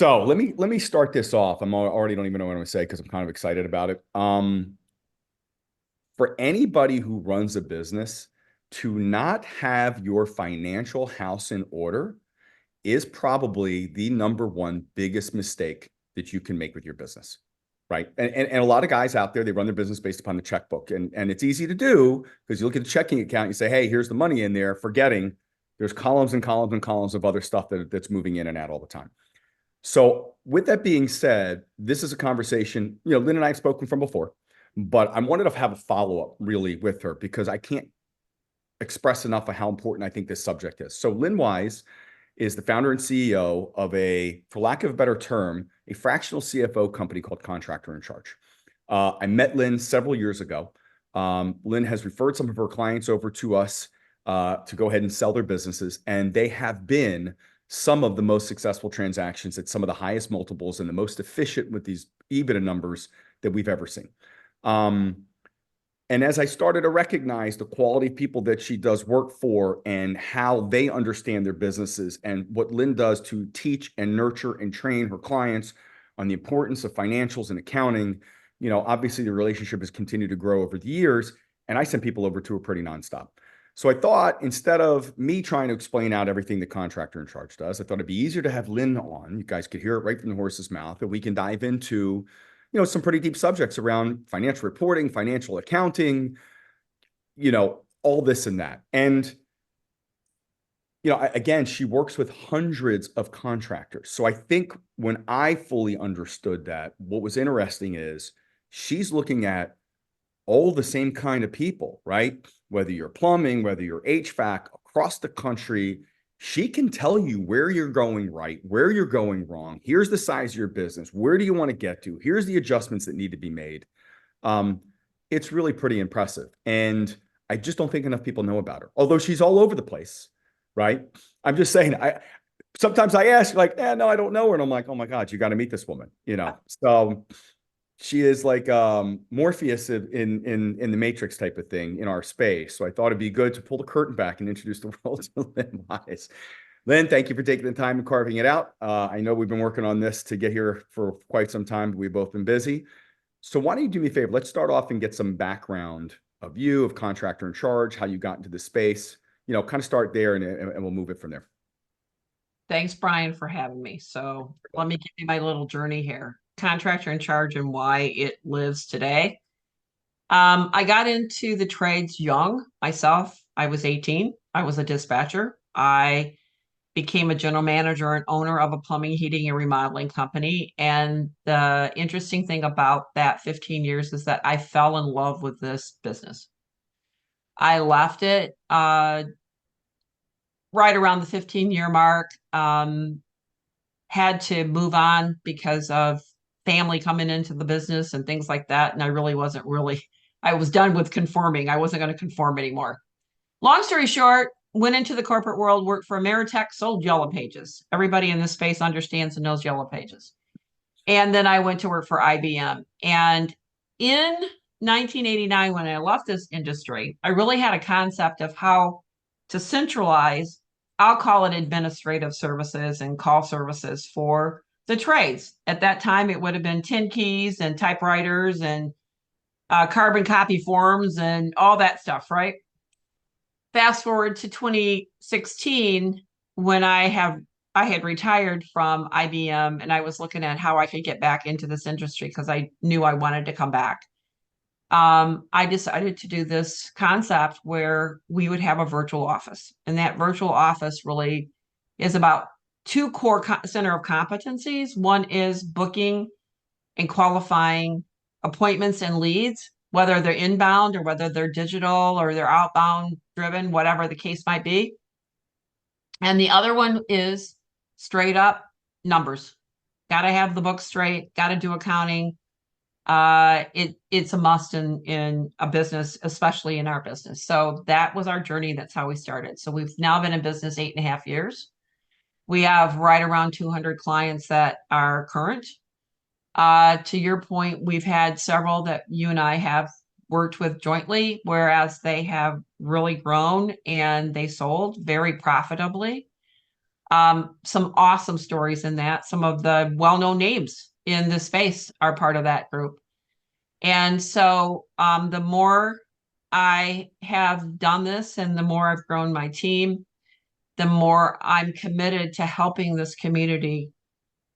So let me start this off. Already don't even know what I'm going to say because I'm kind of excited about it. For anybody who runs a business, to not have your financial house in order is probably the number one biggest mistake that you can make with your business, right? And a lot of guys out there, they run their business based upon the checkbook, and it's easy to do because you look at the checking account, you say, hey, here's the money in there, forgetting there's columns and columns and columns of other stuff that's moving in and out all the time. So with that being said, this is a conversation, Lynn and I have spoken from before, but I wanted to have a follow-up really with her because I can't express enough of how important I think this subject is. So Lynn Wise is the founder and CEO of for lack of a better term, a fractional CFO company called Contractor in Charge. I met Lynn several years ago. Lynn has referred some of her clients over to us to go ahead and sell their businesses, and they have been some of the most successful transactions at some of the highest multiples and the most efficient with these EBITDA numbers that we've ever seen. And as I started to recognize the quality of people that she does work for and how they understand their businesses and what Lynn does to teach and nurture and train her clients on the importance of financials and accounting, obviously the relationship has continued to grow over the years, and I send people over to her pretty nonstop. So I thought instead of me trying to explain out everything the Contractor in Charge does, I thought it'd be easier to have Lynn on. You guys could hear it right from the horse's mouth, and we can dive into some pretty deep subjects around financial reporting, financial accounting, all this and that. And, again, she works with hundreds of contractors. So I think when I fully understood that, what was interesting is she's looking at all the same kind of people, right? Whether you're plumbing, whether you're HVAC across the country, she can tell you where you're going right, where you're going wrong. Here's the size of your business. Where do you want to get to? Here's the adjustments that need to be made. It's really pretty impressive. And I just don't think enough people know about her, although she's all over the place, right? I'm just saying, sometimes I ask, like, no, I don't know her. And I'm like, oh my God, you got to meet this woman, So she is like Morpheus in the Matrix type of thing in our space. So I thought it'd be good to pull the curtain back and introduce the world to Lynn Wise. Lynn, thank you for taking the time and carving it out. I know we've been working on this to get here for quite some time. We've both been busy. So why don't you do me a favor? Let's start off and get some background of you, of Contractor in Charge, how you got into the space, kind of start there and we'll move it from there. Thanks, Brian, for having me. So let me give you my little journey here. Contractor in Charge and why it lives today. I got into the trades young myself. I was 18. I was a dispatcher. I became a general manager and owner of a plumbing, heating, and remodeling company. And the interesting thing about that 15 years is that I fell in love with this business. I left it right around the 15-year mark. Had to move on because of family coming into the business and things like that. And I was done with conforming. I wasn't going to conform anymore. Long story short, went into the corporate world, worked for Ameritech, sold Yellow Pages. Everybody in this space understands and knows Yellow Pages. And then I went to work for IBM. And in 1989, when I left this industry, I really had a concept of how to centralize, I'll call it administrative services and call services for the trades. At that time, it would have been 10 keys and typewriters and carbon copy forms and all that stuff, right? Fast forward to 2016, when I had retired from IBM and I was looking at how I could get back into this industry because I knew I wanted to come back. I decided to do this concept where we would have a virtual office. And that virtual office really is about two core center of competencies. One is booking and qualifying appointments and leads, whether they're inbound or whether they're digital or they're outbound driven, whatever the case might be. And the other one is straight up numbers. Got to have the books straight, got to do accounting. It's a must in a business, especially in our business. So that was our journey. That's how we started. So we've now been in business 8.5 years. We have right around 200 clients that are current. To your point, we've had several that you and I have worked with jointly, whereas they have really grown and they sold very profitably. Some awesome stories in that. Some of the well-known names in this space are part of that group. And so the more I have done this and the more I've grown my team, the more I'm committed to helping this community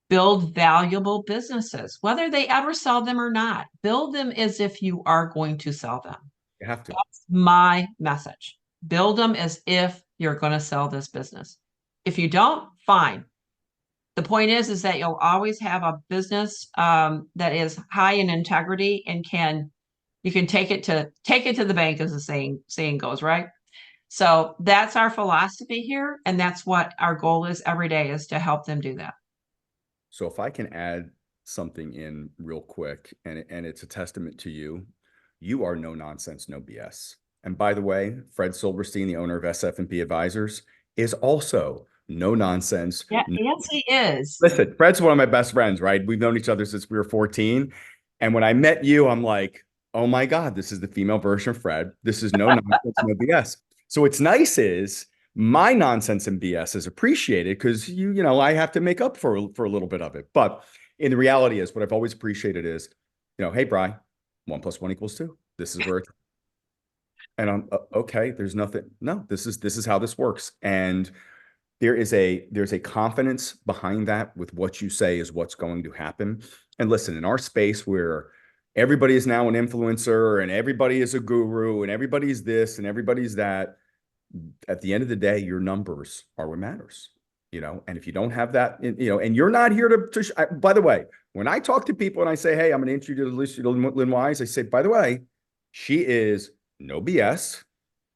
build valuable businesses, whether they ever sell them or not. Build them as if you are going to sell them. You have to. That's my message. Build them as if you're going to sell this business. If you don't, fine. The point is that you'll always have a business that is high in integrity and you can take it to the bank, as the saying goes, right? So that's our philosophy here, and that's what our goal is every day, is to help them do that. So if I can add something in real quick, and it's a testament to you, you are no nonsense, no BS. And by the way, Fred Silverstein, the owner of SF&P Advisors, is also no nonsense. Yeah, yes, he is. Listen, Fred's one of my best friends, right? We've known each other since we were 14. And when I met you, I'm like, oh my God, this is the female version of Fred. This is no nonsense, no BS. So what's nice is my nonsense and BS is appreciated because I have to make up for a little bit of it. But in the reality is what I've always appreciated is, hey, Bri, 1+1=2. This is where it's, and I'm okay. There's nothing. No, this is how this works. And there's a confidence behind that with what you say is what's going to happen. And listen, in our space where everybody is now an influencer and everybody is a guru and everybody's this and everybody's that, at the end of the day, your numbers are what matters, and if you don't have that, and you're not here by the way, when I talk to people and I say, hey, I'm going to introduce you to Lynn Wise, I say, by the way, she is no BS,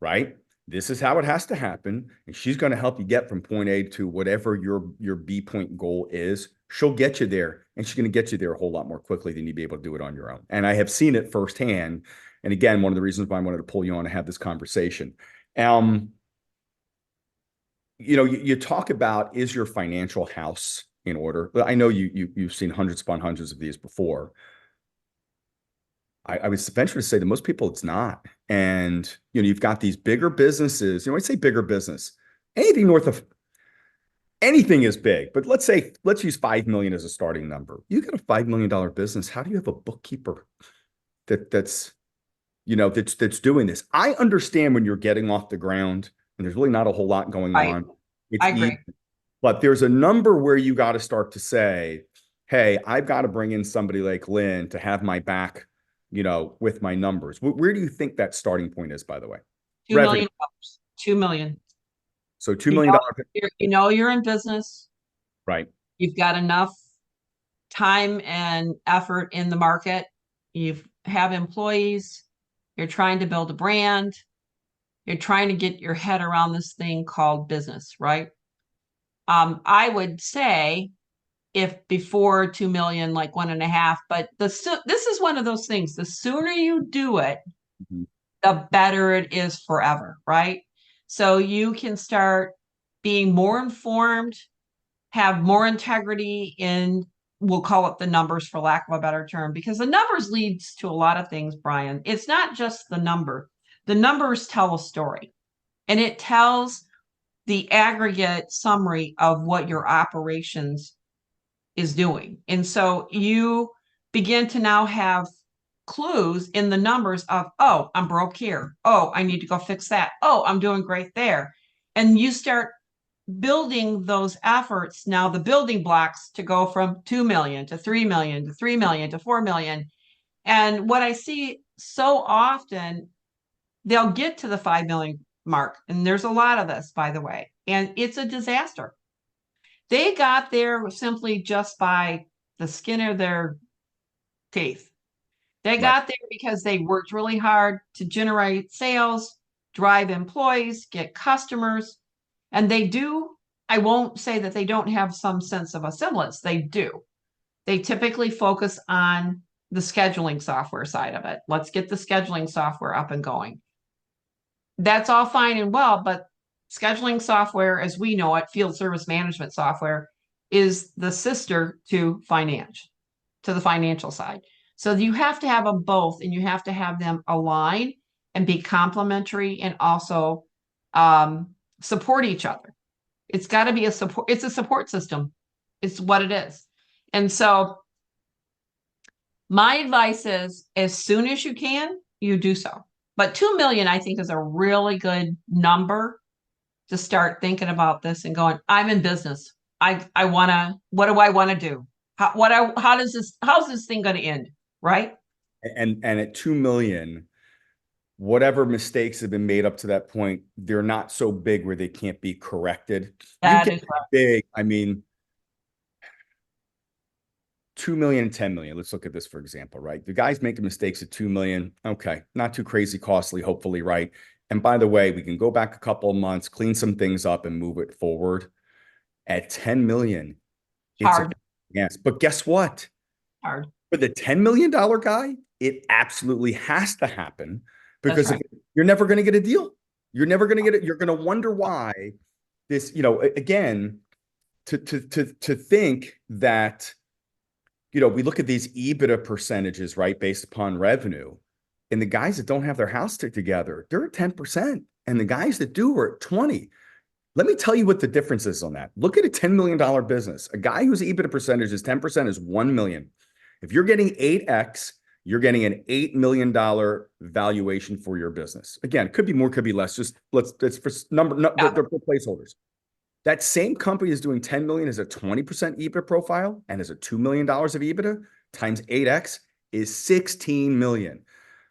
right? This is how it has to happen. And she's going to help you get from point A to whatever your B point goal is. She'll get you there, and she's going to get you there a whole lot more quickly than you'd be able to do it on your own. And I have seen it firsthand. And again, one of the reasons why I wanted to pull you on to have this conversation. You talk about, is your financial house in order? I know you've seen hundreds upon hundreds of these before. I would venture to say that most people it's not. And you've got these bigger businesses. I say bigger business. Anything north of anything is big, but let's use 5 million as a starting number. You got a $5 million business. How do you have a bookkeeper that's doing this? I understand when you're getting off the ground and there's really not a whole lot going on. It's I agree. easy. But there's a number where you got to start to say, hey, I've got to bring in somebody like Lynn to have my back, with my numbers. Where do you think that starting point is, by the way? $2 million. $2 million. So $2 million. You're in business. Right. You've got enough time and effort in the market. You have employees. You're trying to build a brand. You're trying to get your head around this thing called business, right? I would say if before 2 million, like 1.5, but this is one of those things. The sooner you do it, the better it is forever, right? So you can start being more informed, have more integrity in, we'll call it the numbers for lack of a better term, because the numbers leads to a lot of things, Brian. It's not just the number. The numbers tell a story, and it tells the aggregate summary of what your operations is doing. And so you begin to now have clues in the numbers of, oh, I'm broke here. Oh, I need to go fix that. Oh, I'm doing great there. And you start building those efforts, now the building blocks to go from 2 million to 3 million to 3 million to 4 million. And what I see so often, they'll get to the 5 million mark. And there's a lot of this, by the way, and it's a disaster. They got there simply just by the skin of their teeth. They got there because they worked really hard to generate sales, drive employees, get customers. And they do, I won't say that they don't have some sense of a semblance. They do. They typically focus on the scheduling software side of it. Let's get the scheduling software up and going. That's all fine and well, but scheduling software, as we know it, field service management software, is the sister to the financial side. So you have to have them both, and you have to have them align and be complementary and also support each other. It's got to be a support. It's a support system. It's what it is. And so my advice is as soon as you can, you do so. But 2 million, I think, is a really good number to start thinking about this and going, I'm in business. I wanna, what do I want to do? How's this thing gonna end? Right? And at 2 million, whatever mistakes have been made up to that point, they're not so big where they can't be corrected. You That get is right. big, I mean, 2 million and 10 million. Let's look at this, for example, right? The guy's making mistakes at 2 million. Okay. Not too crazy costly, hopefully, right? And by the way, we can go back a couple of months, clean some things up and move it forward. At 10 million, it's a Hard, yes. But guess what? hard. For the $10 million guy, it absolutely has to happen That's because if right. you're never going to get a deal. You're never going to get it. You're going to wonder why this, again, to think that we look at these EBITDA percentages, right, based upon revenue. And the guys that don't have their house stick together, they're at 10%. And the guys that do are at 20. Let me tell you what the difference is on that. Look at a $10 million business. A guy whose EBITDA percentage is 10% is 1 million. If you're getting 8x, you're getting an $8 million valuation for your business. Again, it could be more, could be less. Just it's for number, no, Yeah. they're placeholders. That same company is doing 10 million as a 20% EBITDA profile and as a $2 million of EBITDA times 8x is 16 million.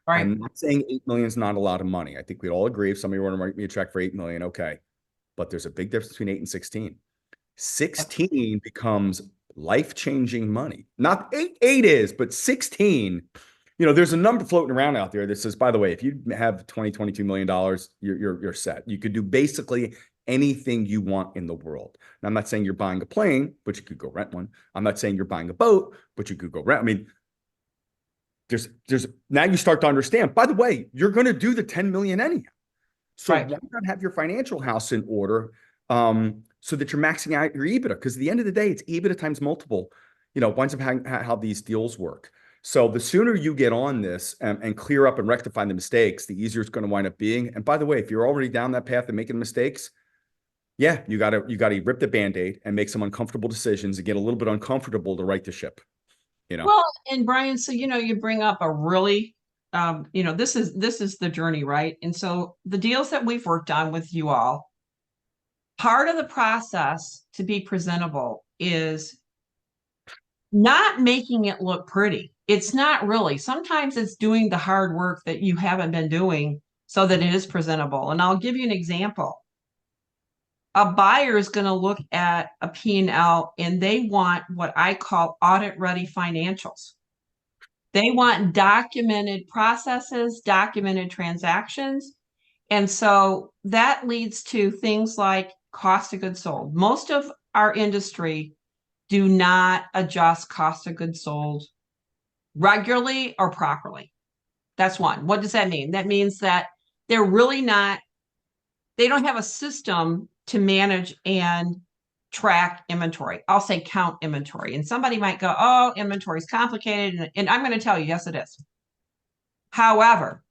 Right. I'm not saying 8 million is not a lot of money. I think we'd all agree if somebody wanted to write me a check for 8 million, okay. But there's a big difference between 8 and 16. 16 becomes life-changing money. Not eight is, but 16. There's a number floating around out there that says, by the way, if you have 22 million dollars, you're set. You could do basically anything you want in the world. Now, I'm not saying you're buying a plane, but you could go rent one. I'm not saying you're buying a boat, but you could go rent. I mean, there's now you start to understand, by the way, you're going to do the 10 million anyhow. So Right. why not have your financial house in order so that you're maxing out your EBITDA? Because at the end of the day, it's EBITDA times multiple, winds up how these deals work. So the sooner you get on this and clear up and rectify the mistakes, the easier it's going to wind up being. And by the way, if you're already down that path of making mistakes, yeah, you gotta rip the Band-Aid and make some uncomfortable decisions and get a little bit uncomfortable to right the ship, you know. Well, and Brian, so you bring up a really this is the journey, right? And so the deals that we've worked on with you all, part of the process to be presentable is not making it look pretty. It's not really. Sometimes it's doing the hard work that you haven't been doing so that it is presentable. And I'll give you an example. A buyer is going to look at a P&L and they want what I call audit ready financials. They want documented processes, documented transactions. And so that leads to things like cost of goods sold. Most of our industry do not adjust cost of goods sold regularly or properly. That's one. What does that mean? That means that they're really not, they don't have a system to manage and track inventory. I'll say count inventory. And somebody might go, oh, inventory is complicated. And I'm going to tell you, yes, it is. However,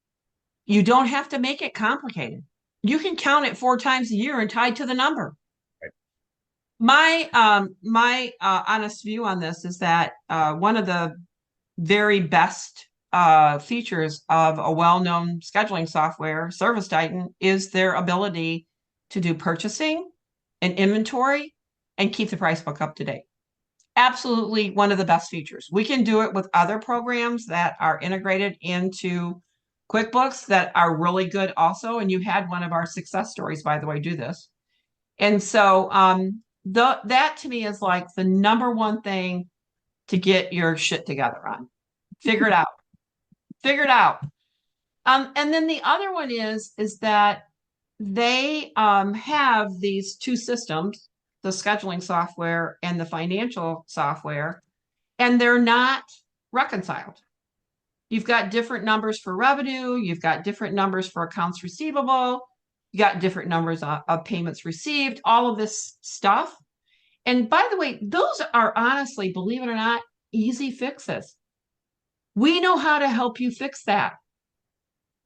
you don't have to make it complicated. You can count it 4 times a year and tie it to the number. Right. My honest view on this is that one of the very best features of a well-known scheduling software, Service Titan, is their ability to do purchasing and inventory and keep the price book up to date. Absolutely one of the best features. We can do it with other programs that are integrated into QuickBooks that are really good also. And you had one of our success stories, by the way, do this. And so that to me is like the number one thing to get your shit together on. Figure it out. Figure it out. And then the other one is that they have these two systems, the scheduling software and the financial software, and they're not reconciled. You've got different numbers for revenue, you've got different numbers for accounts receivable, you got different numbers of payments received, all of this stuff. And by the way, those are honestly, believe it or not, easy fixes. We know how to help you fix that,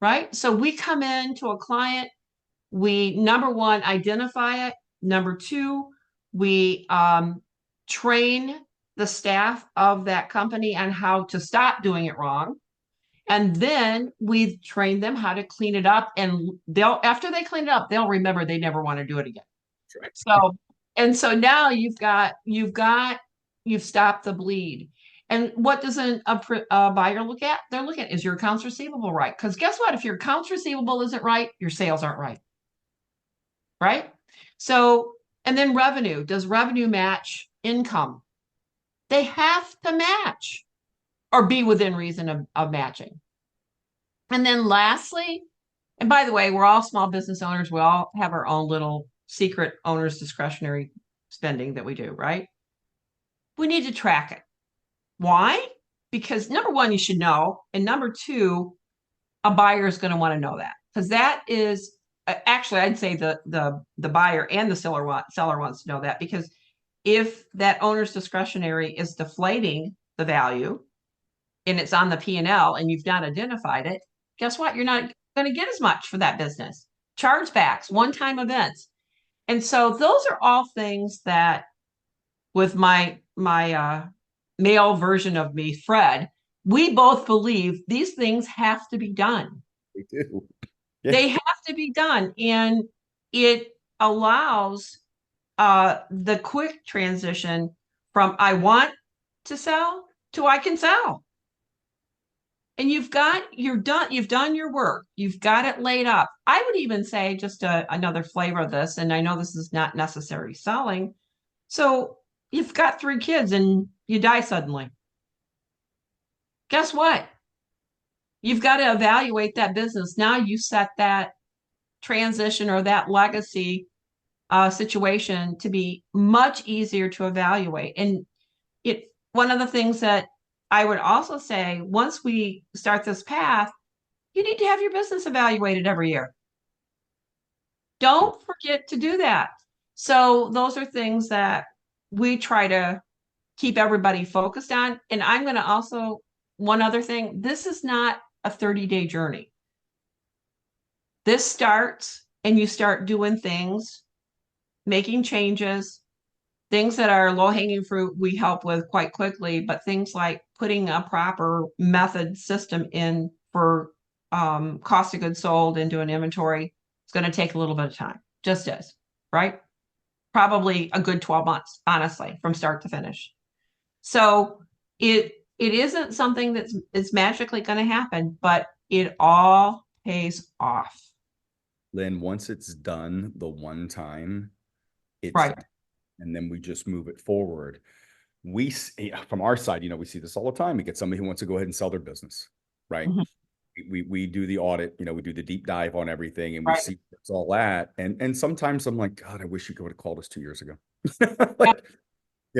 right? So we come in to a client, we number one, identify it, Number two, we train the staff of that company on how to stop doing it wrong. And then we train them how to clean it up. And they'll, after they clean it up, they'll remember they never want to do it again. So, and so now you've stopped the bleed. And what does a buyer look at? They're looking at, is your accounts receivable right? Because guess what? If your accounts receivable isn't right, your sales aren't right. Right? So, and then revenue. Does revenue match income? They have to match or be within reason of matching. And then lastly, and by the way, we're all small business owners. We all have our own little secret owner's discretionary spending that we do, right? We need to track it. Why? Because number one, you should know. And number two, a buyer is going to want to know that because that is actually, I'd say the buyer and the seller wants to know that because if that owner's discretionary is deflating the value and it's on the P&L and you've not identified it, guess what? You're not going to get as much for that business. Chargebacks, one-time events. And so those are all things that with my male version of me, Fred, we both believe these things have to be done. They do. Yeah. They have to be done. And it allows the quick transition from I want to sell to I can sell. And you've done your work. You've got it laid up. I would even say just another flavor of this, and I know this is not necessarily selling. So you've got 3 kids and you die suddenly. Guess what? You've got to evaluate that business. Now you set that transition or that legacy situation to be much easier to evaluate. And one of the things that I would also say, once we start this path, you need to have your business evaluated every year. Don't forget to do that. So those are things that we try to keep everybody focused on. And I'm going to also, one other thing, this is not a 30-day journey. This starts and you start doing things, making changes, things that are low-hanging fruit we help with quite quickly, but things like putting a proper method system in for cost of goods sold into an inventory, it's going to take a little bit of time, just is, right? Probably a good 12 months, honestly, from start to finish. So it isn't something it's magically going to happen, but it all pays off. Lynn, once it's done the one time, it's right. done. And then we just move it forward. We see, from our side, we see this all the time. We get somebody who wants to go ahead and sell their business, right? Mm-hmm. We do the audit, we do the deep dive on everything, and we see where it's all at. And sometimes I'm like, God, I wish you would have called us 2 years ago.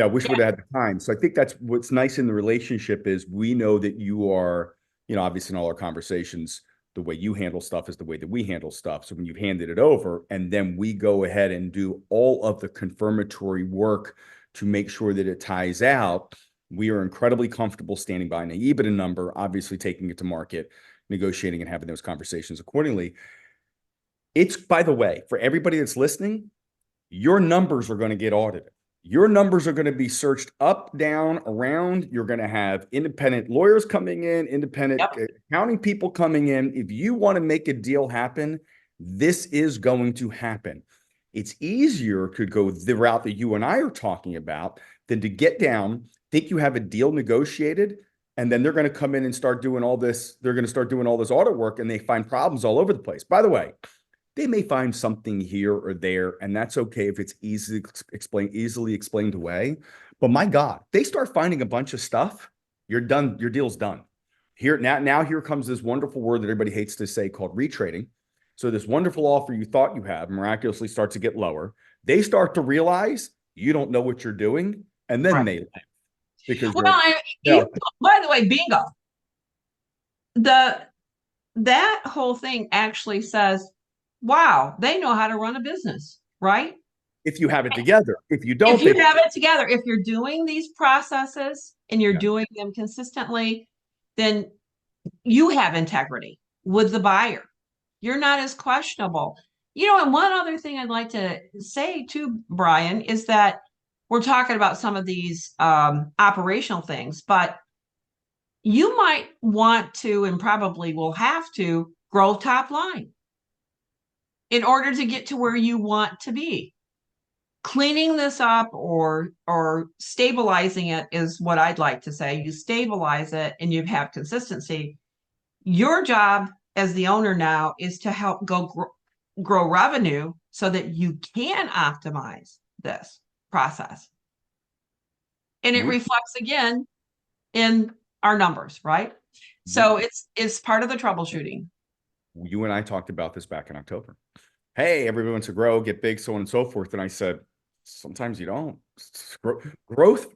I wish we'd have had the time. So I think that's what's nice in the relationship is we know that you are, obviously in all our conversations, the way you handle stuff is the way that we handle stuff. So when you've handed it over and then we go ahead and do all of the confirmatory work to make sure that it ties out, we are incredibly comfortable standing by an EBITDA number, obviously taking it to market, negotiating and having those conversations accordingly. It's, by the way, for everybody that's listening, your numbers are going to get audited. Your numbers are going to be searched up, down, around. You're going to have independent lawyers coming in, independent accounting people coming in. If you want to make a deal happen, this is going to happen. It's easier to go the route that you and I are talking about than to get down, think you have a deal negotiated, and then they're going to come in and start doing all this. They're going to start doing all this audit work, and they find problems all over the place. By the way, they may find something here or there, and that's okay if it's easily explained away. But my God, they start finding a bunch of stuff. You're done. Your deal's done. Here comes this wonderful word that everybody hates to say called retrading. So this wonderful offer you thought you have miraculously starts to get lower. They start to realize you don't know what you're doing, and then they laugh because by the way, bingo. That whole thing actually says, wow, they know how to run a business, right? If you have it together. If you don't, if you have it together, if you're doing these processes and you're doing them consistently, then you have integrity with the buyer. You're not as questionable. And one other thing I'd like to say too, Brian, is that we're talking about some of these operational things, but you might want to and probably will have to grow top line in order to get to where you want to be. Cleaning this up or stabilizing it is what I'd like to say. You stabilize it and you have consistency. Your job as the owner now is to help grow revenue so that you can optimize this process. And it We, reflects again in our numbers, right? we, So it's part of the troubleshooting. you and I talked about this back in October. Hey, everybody wants to grow, get big, so on and so forth. And I said, sometimes you don't. Growth,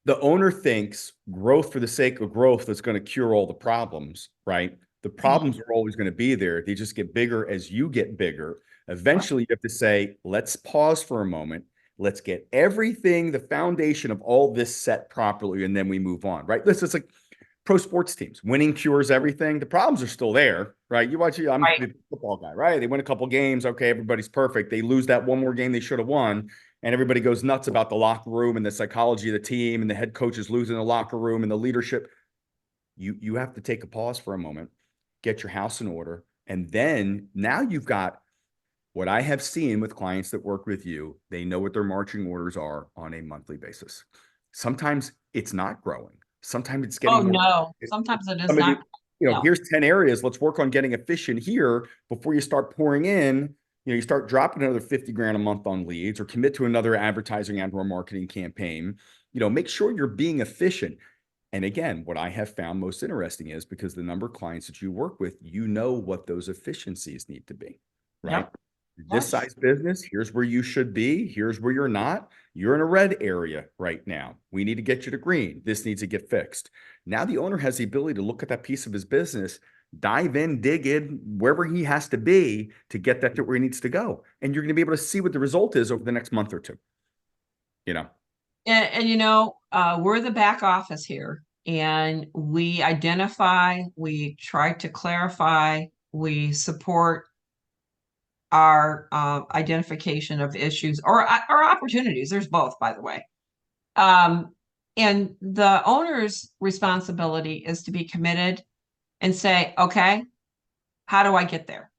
the owner thinks growth for the sake of growth is going to cure all the problems, right? The Mhm. problems are always going to be there. They just get bigger as you get bigger. Eventually, you have to say, let's pause for a moment. Let's get everything, the foundation of all this set properly, and then we move on, right? This is like pro sports teams. Winning cures everything. The problems are still there, right? You watch, I'm Right. a football guy, right? They win a couple games. Okay, everybody's perfect. They lose that one more game they should have won. And everybody goes nuts about the locker room and the psychology of the team and the head coach is losing the locker room and the leadership. You have to take a pause for a moment, get your house in order. And then now you've got what I have seen with clients that work with you, they know what their marching orders are on a monthly basis. Sometimes it's not growing. Sometimes it's Oh getting more. no, sometimes it is Somebody, not. No. here's 10 areas. Let's work on getting efficient here before you start pouring in. You start dropping another 50 grand a month on leads or commit to another advertising and or marketing campaign. Make sure you're being efficient. And again, what I have found most interesting is because the number of clients that you work with, what those efficiencies need to be, right? Yep. Of This course. size business, here's where you should be. Here's where you're not. You're in a red area right now. We need to get you to green. This needs to get fixed. Now the owner has the ability to look at that piece of his business, dive in, dig in wherever he has to be to get that to where he needs to go. And you're going to be able to see what the result is over the next month or two, you know? And we're the back office here, and we identify, we try to clarify, we support our identification of issues or opportunities. There's both, by the way. Um, and the owner's responsibility is to be committed and say, okay, how do I get there?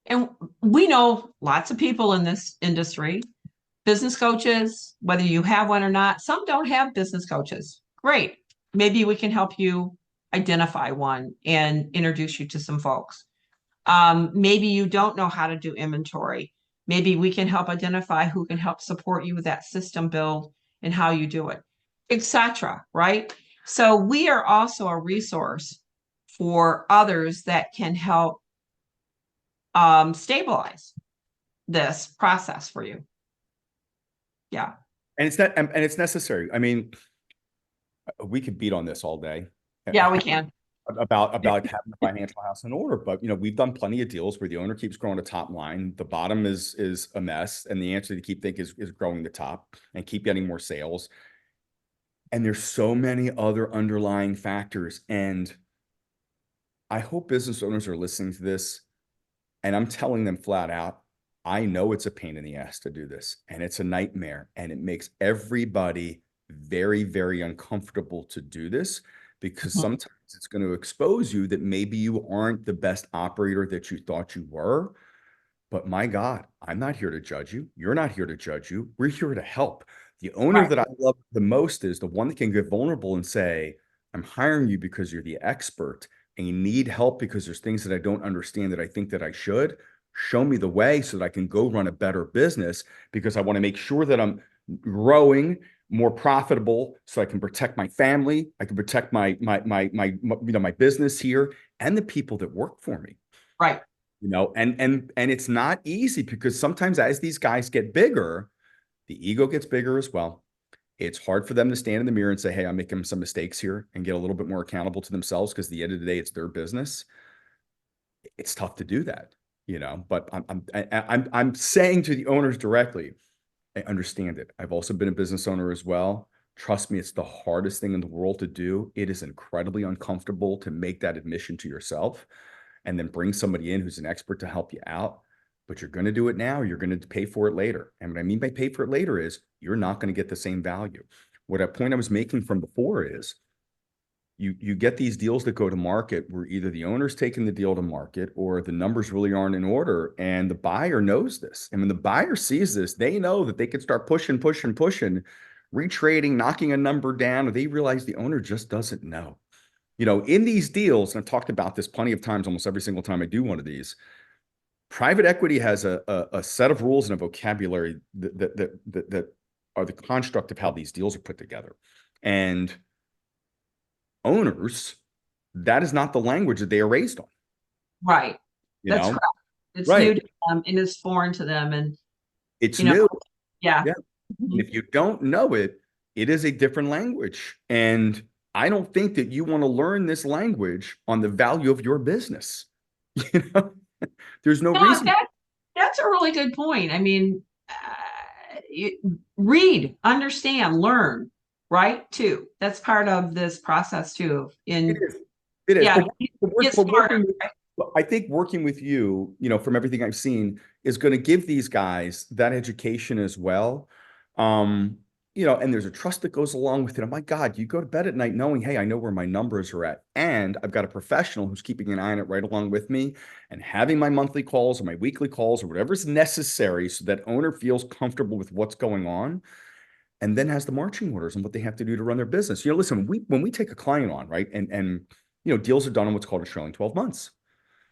And we know lots of people in this industry, business coaches, whether you have one or not. Some don't have business coaches. Great. Maybe we can help you identify one and introduce you to some folks. Maybe you don't know how to do inventory. Maybe we can help identify who can help support you with that system build and how you do it, etc. Right? So we are also a resource for others that can help stabilize this process for you. Yeah. And it's not, and it's necessary. I mean, we could beat on this all day Yeah, we can. about having the financial house in order. But we've done plenty of deals where the owner keeps growing the top line, the bottom is a mess, and the answer to keep thinking is growing the top and keep getting more sales. And there's so many other underlying factors. And I hope business owners are listening to this. And I'm telling them flat out, I know it's a pain in the ass to do this, and it's a nightmare, and it makes everybody very, very uncomfortable to do this because Mhm. sometimes it's going to expose you that maybe you aren't the best operator that you thought you were. But my God, I'm not here to judge you. You're not here to judge you. We're here to help. The owner Right. that I love the most is the one that can get vulnerable and say, I'm hiring you because you're the expert and you need help because there's things that I don't understand that I think that I should. Show me the way so that I can go run a better business because I want to make sure that I'm growing more profitable so I can protect my family, I can protect my business here and the people that work for me. Right. And it's not easy because sometimes as these guys get bigger, the ego gets bigger as well. It's hard for them to stand in the mirror and say, hey, I'm making some mistakes here and get a little bit more accountable to themselves because at the end of the day, it's their business. It's tough to do that. But I'm saying to the owners directly, I understand it. I've also been a business owner as well. Trust me, it's the hardest thing in the world to do. It is incredibly uncomfortable to make that admission to yourself and then bring somebody in who's an expert to help you out. but you're going to do it now. You're going to pay for it later. And what I mean by pay for it later is you're not going to get the same value. What a point I was making from before is you get these deals that go to market where either the owner's taking the deal to market or the numbers really aren't in order. And the buyer knows this. And when the buyer sees this, they know that they could start pushing, retrading, knocking a number down, or they realize the owner just doesn't know. In these deals, and I've talked about this plenty of times, almost every single time I do one of these, private equity has a set of rules and a vocabulary that are the construct of how these deals are put together. And owners, that is not the language that they are raised on. Right. You That's know, correct. It's right? new to them and it's foreign to them. And, It's you know, new. yeah. Yeah. And if you don't know it, it is a different language. And I don't think that you want to learn this language on the value of your business. You know, there's no No, reason. that's a really good point. I mean, read, understand, learn, right? Too. That's part of this process too. It In is. It is. Yeah, But get smarter. I think working with you, from everything I've seen, is going to give these guys that education as well. Um, and there's a trust that goes along with it. Oh my God, you go to bed at night knowing, hey, I know where my numbers are at. And I've got a professional who's keeping an eye on it right along with me and having my monthly calls or my weekly calls or whatever's necessary so that owner feels comfortable with what's going on and then has the marching orders and what they have to do to run their business. Listen, when we take a client on, right, and deals are done in what's called a trailing 12 months.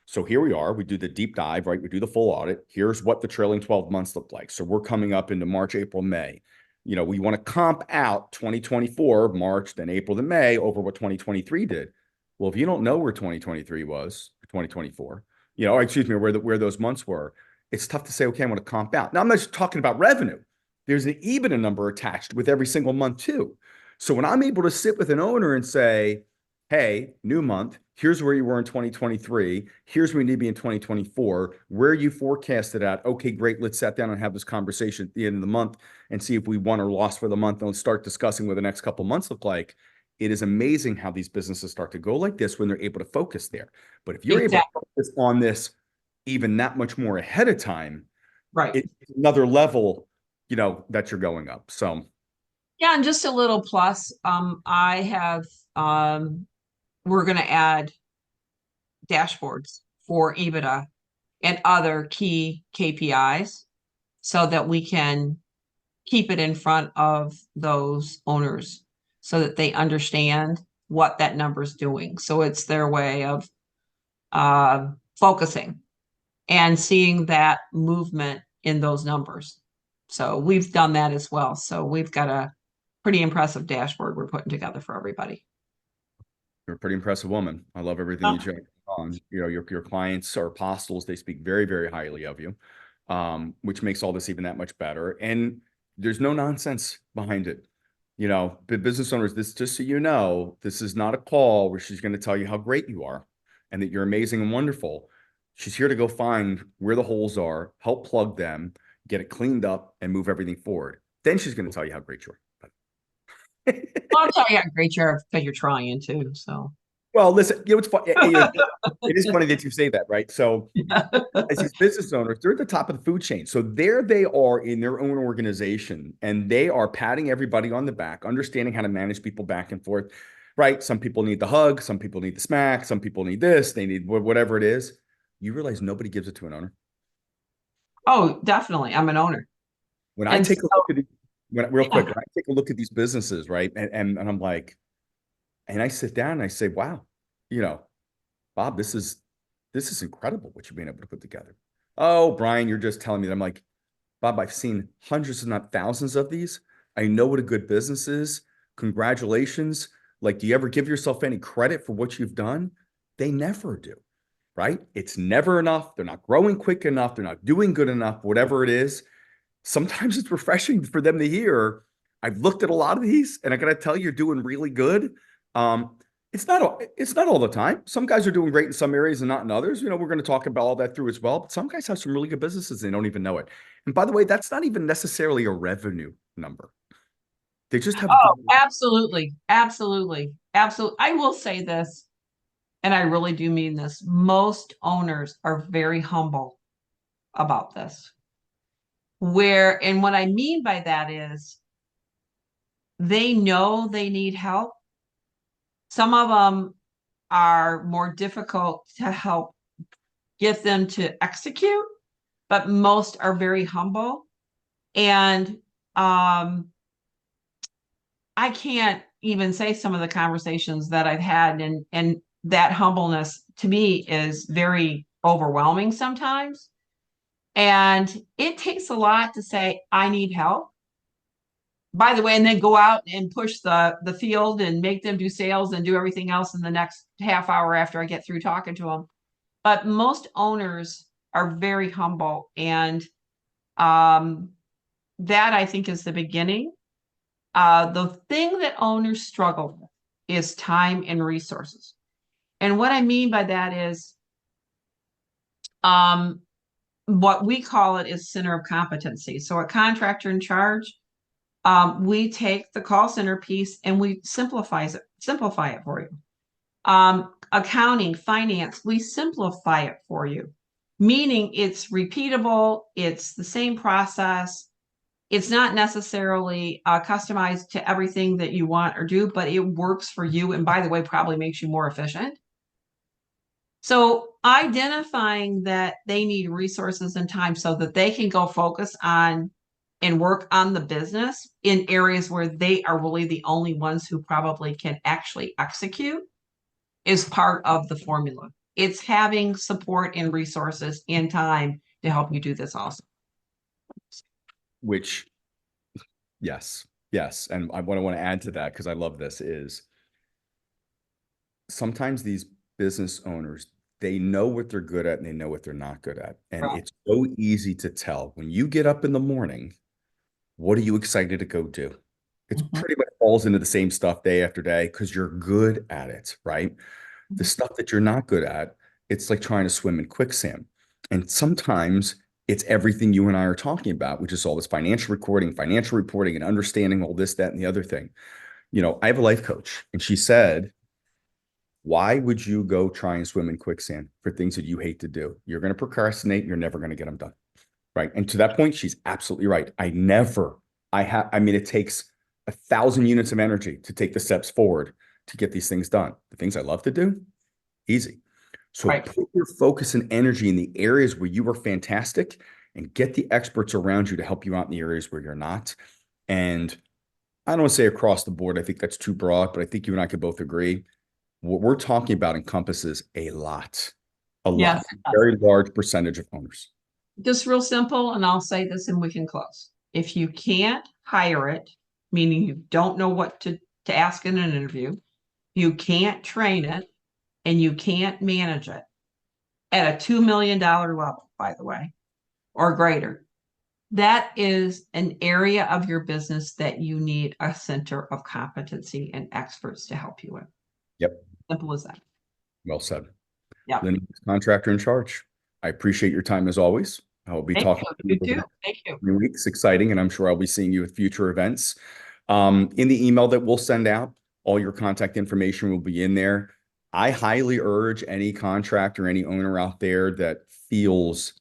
So here we are, we do the deep dive, right? We do the full audit. Here's what the trailing 12 months look like. So we're coming up into March, April, May. We want to comp out 2024, March, then April to May over what 2023 did. Well, if you don't know where 2023 was, 2024, or excuse me, where those months were, it's tough to say, okay, I want to comp out. Now, I'm not just talking about revenue. There's an EBITDA number attached with every single month too. So when I'm able to sit with an owner and say, hey, new month, here's where you were in 2023. Here's where you need to be in 2024. Where you forecasted at. Okay, great. Let's sit down and have this conversation at the end of the month and see if we won or lost for the month. And let's start discussing what the next couple of months look like. It is amazing how these businesses start to go like this when they're able to focus there. But if you're able to focus on this even that much more ahead of time, Right. it's another level, that you're going up. So Yeah, and just a little plus. I have we're gonna add dashboards for EBITDA and other key KPIs so that we can keep it in front of those owners so that they understand what that number's doing. So it's their way of focusing and seeing that movement in those numbers. So we've done that as well. So we've got a pretty impressive dashboard we're putting together for everybody. you're a pretty impressive woman. I love everything that you have on. Your clients are apostles. They speak very, very highly of you, which makes all this even that much better. And there's no nonsense behind it. Business owners, this just so you know, this is not a call where she's going to tell you how great you are and that you're amazing and wonderful. She's here to go find where the holes are, help plug them, get it cleaned up, and move everything forward. Then she's going to tell you how great you are. I'll tell you how great you are because you're trying to. So, Well, listen, it's fun. It is funny that you say that, right? So, as these business owners, they're at the top of the food chain. So there they are in their own organization, and they are patting everybody on the back, understanding how to manage people back and forth, right? Some people need the hug, some people need the smack, some people need this, they need whatever it is. You realize nobody gives it to an owner. oh, definitely, I'm an owner, When I and take so, a look at these, real quick, yeah. when I take a look at these businesses, right, and I'm like, and I sit down and I say, wow, you know, Bob, this is incredible what you've been able to put together. Oh, Brian, you're just telling me that. I'm like, Bob, I've seen hundreds, if not thousands of these. I know what a good business is. Congratulations. Like, do you ever give yourself any credit for what you've done? They never do, right? It's never enough. They're not growing quick enough. They're not doing good enough, whatever it is. Sometimes it's refreshing for them to hear. I've looked at a lot of these, and I got to tell you, you're doing really good. Um, it's not all the time. Some guys are doing great in some areas and not in others. We're going to talk about all that through as well. But some guys have some really good businesses. They don't even know it. And by the way, that's not even necessarily a revenue number. They just have Oh, good. absolutely, absolutely, absolutely. I will say this, and I really do mean this. Most owners are very humble about this. And what I mean by that is they know they need help. Some of them are more difficult to help get them to execute, but most are very humble. And I can't even say some of the conversations that I've had, and that humbleness to me is very overwhelming sometimes. And it takes a lot to say, I need help. By the way, and then go out and push the field and make them do sales and do everything else in the next half hour after I get through talking to them. But most owners are very humble, and that I think is the beginning. The thing that owners struggle with is time and resources. And what I mean by that is what we call it is center of competency. So a contractor in charge, we take the call center piece and we simplify it for you. Accounting, finance, we simplify it for you, meaning it's repeatable, it's the same process. It's not necessarily customized to everything that you want or do, but it works for you. And by the way, probably makes you more efficient. So identifying that they need resources and time so that they can go focus on and work on the business in areas where they are really the only ones who probably can actually execute is part of the formula. It's having support and resources and time to help you do this also. Which, yes, yes. And what I want to add to that, because I love this, is sometimes these business owners, they know what they're good at and they know what they're not good at. And Right. it's so easy to tell when you get up in the morning, what are you excited to go do? It's Mhm. pretty much falls into the same stuff day after day because you're good at it, right? The stuff that you're not good at, it's like trying to swim in quicksand. And sometimes it's everything you and I are talking about, which is all this financial recording, financial reporting, and understanding all this, that, and the other thing. I have a life coach, and she said, why would you go try and swim in quicksand for things that you hate to do? You're going to procrastinate. You're never going to get them done. Right. And to that point, she's absolutely right. I mean, it takes 1,000 units of energy to take the steps forward to get these things done. The things I love to do, easy. So Right. put your focus and energy in the areas where you are fantastic and get the experts around you to help you out in the areas where you're not. And I don't want to say across the board. I think that's too broad, but I think you and I could both agree. What we're talking about encompasses a Yes. lot, very large percentage of owners. Just real simple, and I'll say this and we can close. If you can't hire it, meaning you don't know what to ask in an interview, you can't train it, and you can't manage it at a $2 million level, by the way, or greater, that is an area of your business that you need a center of competency and experts to help you with. Yep. Simple as that. Well said. Yeah. Lynn, Contractor in charge. I appreciate your time as always. I will be Thank talking you. to you You over too. the Thank you. coming weeks. Exciting, and I'm sure I'll be seeing you at future events. In the email that we'll send out, all your contact information will be in there. I highly urge any contractor, any owner out there that feels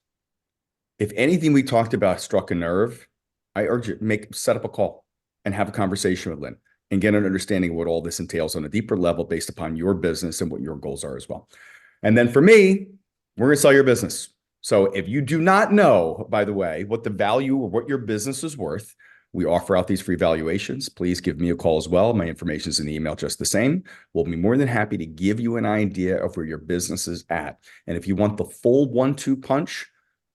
if anything we talked about struck a nerve, I urge you set up a call and have a conversation with Lynn and get an understanding of what all this entails on a deeper level based upon your business and what your goals are as well. And then for me, we're going to sell your business. So if you do not know, by the way, what the value or what your business is worth, we offer out these free valuations. Please give me a call as well. My information is in the email just the same. We'll be more than happy to give you an idea of where your business is at. And if you want the full 1-2 punch,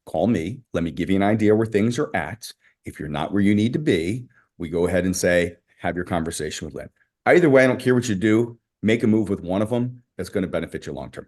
call me. Let me give you an idea where things are at. If you're not where you need to be, we go ahead and say, have your conversation with Lynn. Either way, I don't care what you do. Make a move with one of them that's going to benefit you long term.